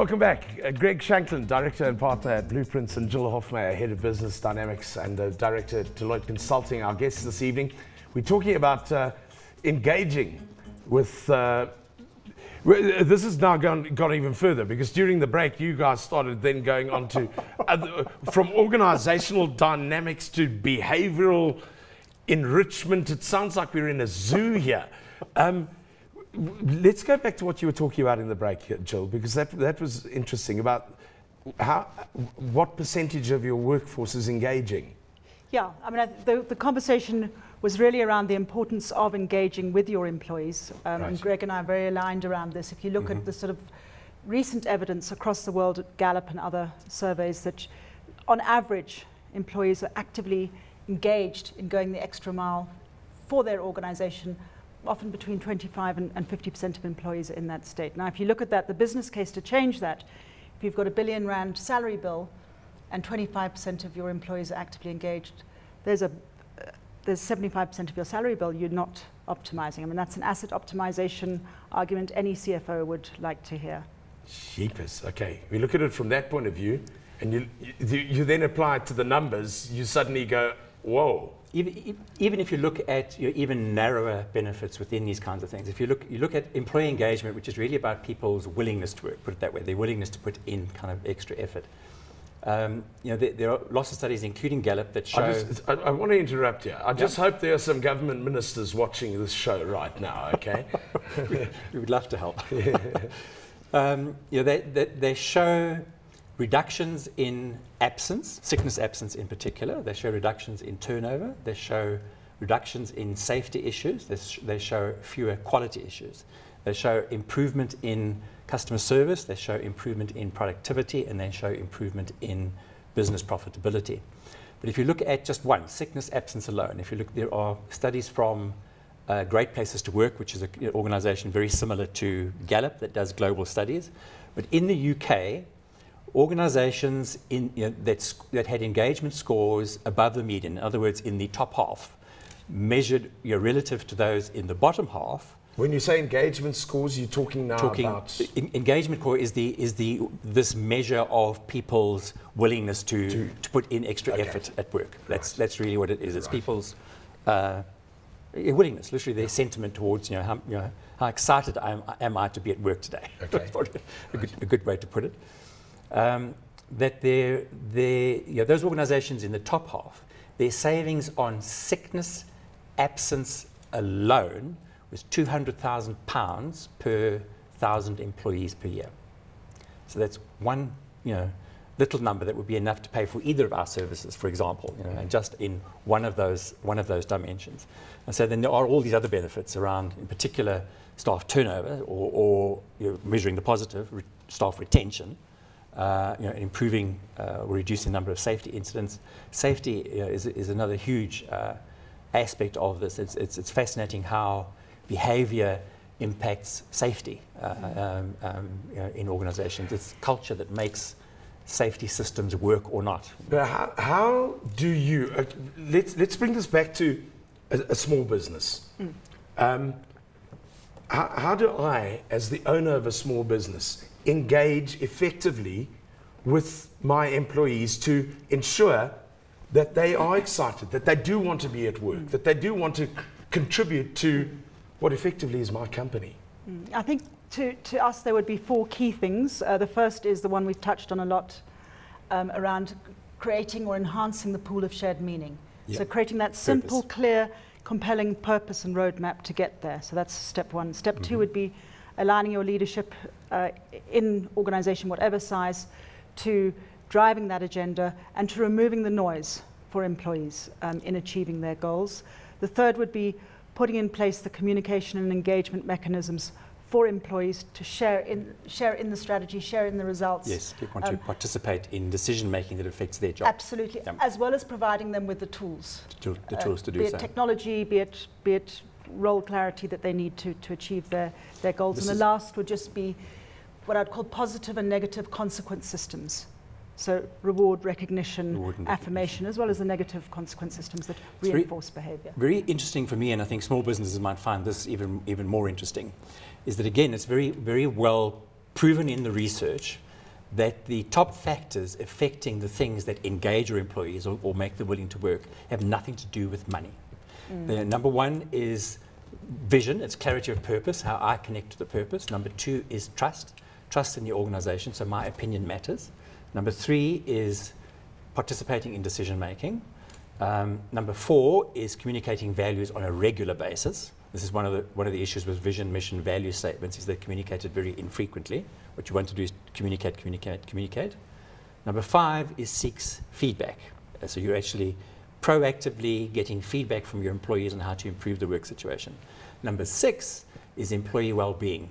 Welcome back. Greg Shankland, Director and Partner at Bluprints, and Gill Hofmeyer, Head of Business Dynamics and Director at Deloitte Consulting, our guests this evening. We're talking about engaging with... this has now gone even further, because during the break you guys started then going on to from organizational dynamics to behavioral enrichment. It sounds like we're in a zoo here. Let's go back to what you were talking about in the break here, Gill, because that was interesting, about what percentage of your workforce is engaging. Yeah, I mean, the conversation was really around the importance of engaging with your employees. Right. And Greg and I are very aligned around this. If you look at the sort of recent evidence across the world at Gallup and other surveys, that on average, employees are actively engaged in going the extra mile for their organization. Often between 25 and 50% of employees are in that state. Now, if you look at that, the business case to change that, if you've got a R1 billion salary bill and 25% of your employees are actively engaged, there's 75% of your salary bill you're not optimizing. I mean, that's an asset optimization argument any CFO would like to hear. Jeepers. Okay, we look at it from that point of view, and you then apply it to the numbers, you suddenly go, whoa. Even if you look at even narrower benefits within these kinds of things, if you look at employee engagement, which is really about people's willingness to work, put it that way, their willingness to put in kind of extra effort. There are lots of studies, including Gallup, that show... I want to interrupt you. I just hope there are some government ministers watching this show right now, okay? We would love to help. They show reductions in absence, sickness absence in particular. They show reductions in turnover. They show reductions in safety issues. They show fewer quality issues. They show improvement in customer service. They show improvement in productivity, and they show improvement in business profitability. But if you look at just one, sickness absence alone, there are studies from Great Places to Work, which is an organization very similar to Gallup that does global studies. But in the UK, organizations that had engagement scores above the median, in other words, in the top half, measured relative to those in the bottom half. When you say engagement scores, you're talking now about... Engagement score is this measure of people's willingness to put in extra effort at work. That's really what it is. It's people's willingness, literally their sentiment towards how excited am I to be at work today. Okay. a good way to put it. That those organizations in the top half, their savings on sickness absence alone was £200,000 per 1,000 employees per year. So that's one little number that would be enough to pay for either of our services, for example, and just in one of those dimensions. And so then there are all these other benefits around, in particular, staff turnover or measuring the positive, staff retention. Improving or reducing the number of safety incidents. Safety is another huge aspect of this. It's fascinating how behavior impacts safety in organizations. It's culture that makes safety systems work or not. But how do you, let's bring this back to a small business. How do I, as the owner of a small business, engage effectively with my employees to ensure that they are excited, that they do want to be at work, that they do want to contribute to what effectively is my company? I think to us there would be four key things. The first is the one we've touched on a lot, around creating or enhancing the pool of shared meaning. Yep. So creating that simple, clear, compelling purpose and roadmap to get there. So that's step one. Step two would be aligning your leadership in organization, whatever size, to driving that agenda and to removing the noise for employees in achieving their goals. The third would be putting in place the communication and engagement mechanisms for employees to share in the strategy, share in the results. Yes, people want to participate in decision making that affects their job. Absolutely, as well as providing them with the tools. The tools to do so. Be it technology, be it role clarity that they need to achieve their goals. And the last would just be what I'd call positive and negative consequence systems. So reward, recognition, affirmation, as well as the negative consequence systems that reinforce behavior. Very interesting for me, and I think small businesses might find this even more interesting, is that again, it's very, very well proven in the research that the top factors affecting the things that engage your employees or make them willing to work have nothing to do with money. The number one is vision, it's clarity of purpose, how I connect to the purpose. Number two is trust in the organization, so my opinion matters. Number three is participating in decision making. Number four is communicating values on a regular basis. This is one of the issues with vision, mission, value statements, is they're communicated very infrequently. What you want to do is communicate, communicate, communicate. Number five is seeks feedback. So you're actually proactively getting feedback from your employees on how to improve the work situation. Number six is employee well-being.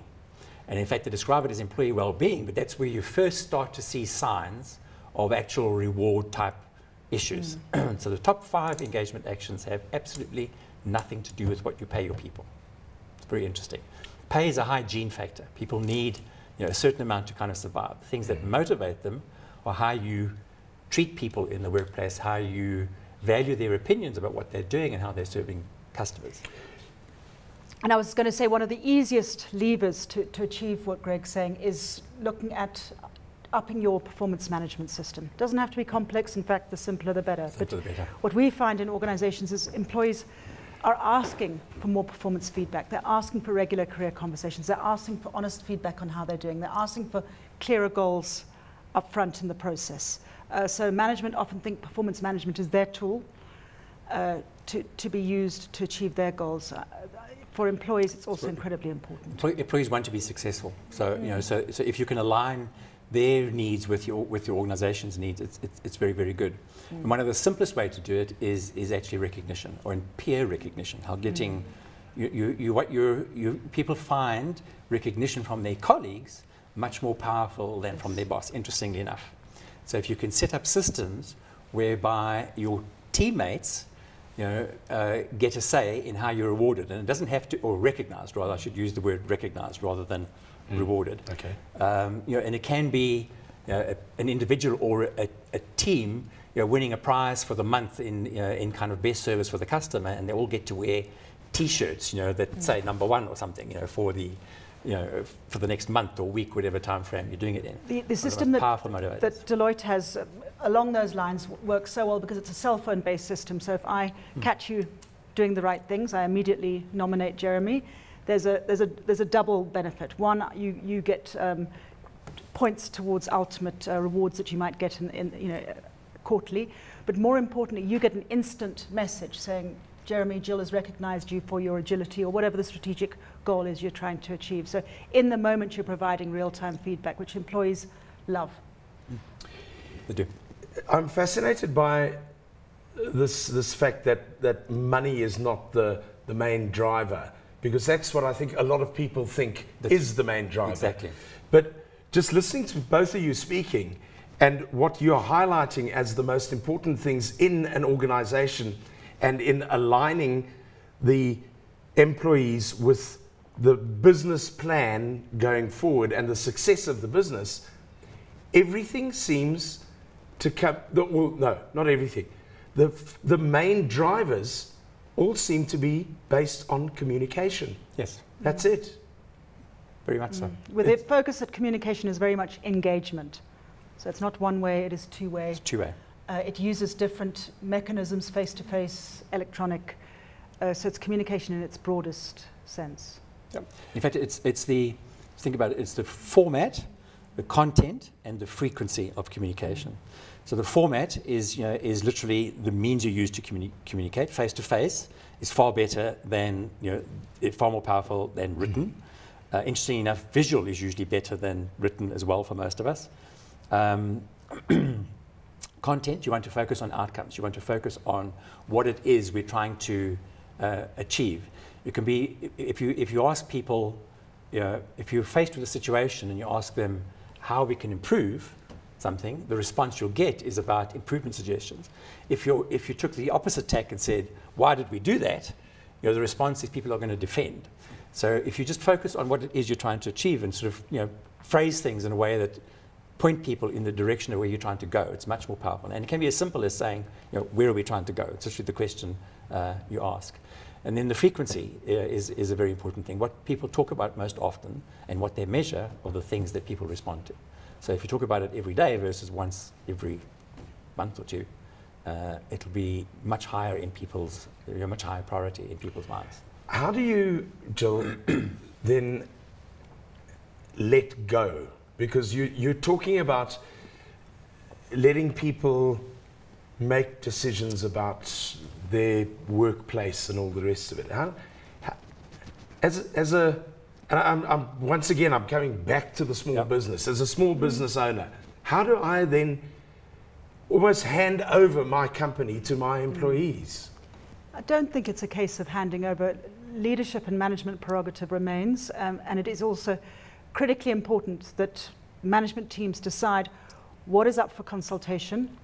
And in fact, they describe it as employee well-being, but that's where you first start to see signs of actual reward type issues. So the top 5 engagement actions have absolutely nothing to do with what you pay your people. It's very interesting. Pay is a hygiene factor. People need a certain amount to kind of survive. Things that motivate them are how you treat people in the workplace, how you value their opinions about what they're doing and how they're serving customers. And I was going to say one of the easiest levers to achieve what Greg's saying is looking at upping your performance management system. It doesn't have to be complex. In fact, the simpler the better. What we find in organizations is employees are asking for more performance feedback. They're asking for regular career conversations. They're asking for honest feedback on how they're doing. They're asking for clearer goals up front in the process. So management often think performance management is their tool to be used to achieve their goals. For employees, it's also incredibly important. Employees want to be successful. So, so if you can align their needs with your organization's needs, it's very, very good. And one of the simplest way to do it is actually recognition, or in peer recognition. How getting people find recognition from their colleagues much more powerful than from their boss, interestingly enough. So if you can set up systems whereby your teammates get a say in how you're rewarded, and it doesn't have to, or recognized rather, I should use the word recognized rather than rewarded. Okay. And it can be an individual or a team winning a prize for the month in kind of best service for the customer, and they all get to wear T-shirts that say number 1 or something for the for the next month or week, whatever time frame you're doing it in. The system that Deloitte has along those lines works so well because it's a cell phone based system. So if I catch you doing the right things, I immediately nominate Jeremy. There's a double benefit. One, you get points towards ultimate rewards that you might get in quarterly, but more importantly, you get an instant message saying, Jeremy, Gill has recognized you for your agility or whatever the strategic goal is you're trying to achieve. So in the moment, you're providing real-time feedback, which employees love. They do. I'm fascinated by this fact that money is not the main driver, because that's what I think a lot of people think is the main driver. Exactly. But just listening to both of you speaking and what you're highlighting as the most important things in an organization and in aligning the employees with the business plan going forward and the success of the business, everything seems to come, well, no, not everything. The main drivers all seem to be based on communication. Yes. That's it. Very much so. With the focus at communication is very much engagement. So it's not one way, it is two way. It's two way. It uses different mechanisms, face-to-face, electronic, so it's communication in its broadest sense. Yep. In fact, think about it, it's the format, the content, and the frequency of communication. So the format is literally the means you use to communicate. Face-to-face is far better than, far more powerful than written. Interestingly enough, visual is usually better than written as well for most of us. Content, you want to focus on outcomes. You want to focus on what it is we're trying to achieve. It can be, if you ask people, if you're faced with a situation and you ask them how we can improve something, the response you'll get is about improvement suggestions. If you took the opposite tack and said, why did we do that? The response is people are going to defend. So if you just focus on what it is you're trying to achieve and sort of phrase things in a way that point people in the direction of where you're trying to go, it's much more powerful. And it can be as simple as saying, where are we trying to go? It's actually the question you ask. And then the frequency is a very important thing. What people talk about most often and what they measure are the things that people respond to. So if you talk about it every day versus once every month or two, it'll be much higher in people's, much higher priority in people's minds. How do you, Gill, then let go? Because you're talking about letting people make decisions about their workplace and all the rest of it. I'm once again, I'm coming back to the small business. As a small business owner, how do I then almost hand over my company to my employees? I don't think it's a case of handing over. Leadership and management prerogative remains, and it is also critically important that management teams decide what is up for consultation,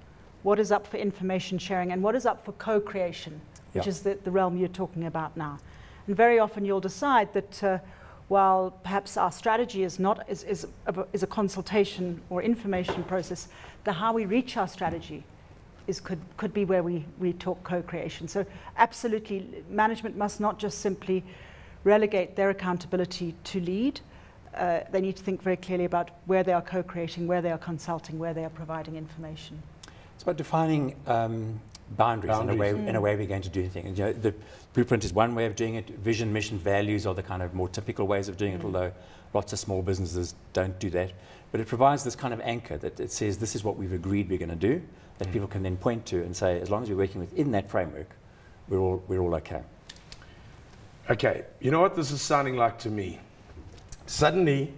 what is up for information sharing, and what is up for co-creation, which is the realm you're talking about now. And very often you'll decide that while perhaps our strategy is a consultation or information process, the how we reach our strategy could be where we talk co-creation. So absolutely, management must not just simply relegate their accountability to lead. They need to think very clearly about where they are co-creating, where they are consulting, where they are providing information. It's about defining boundaries. In a way we're going to do things. You know, the blueprint is one way of doing it. Vision, mission, values are the kind of more typical ways of doing it, although lots of small businesses don't do that. But it provides this kind of anchor that it says this is what we've agreed we're going to do, that people can then point to and say, as long as we're working within that framework, we're all okay. Okay, you know what this is sounding like to me? Suddenly,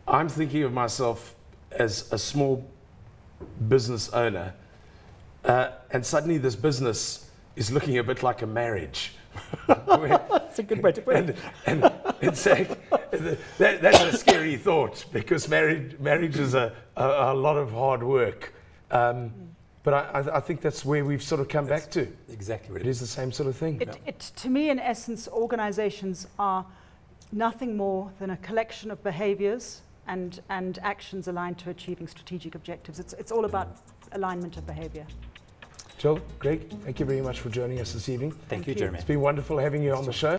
I'm thinking of myself as a small business owner, and suddenly this business is looking a bit like a marriage. That's a good way to put it. And it's like, that's a scary thought, because marriage is a lot of hard work. But I think that's where we've sort of come back to. Exactly what it is. The same sort of thing. To me, in essence, organizations are nothing more than a collection of behaviors and actions aligned to achieving strategic objectives. It's all about alignment of behavior. Gill, Greg, thank you very much for joining us this evening. Thank you, Jeremy. It's been wonderful having you on the show.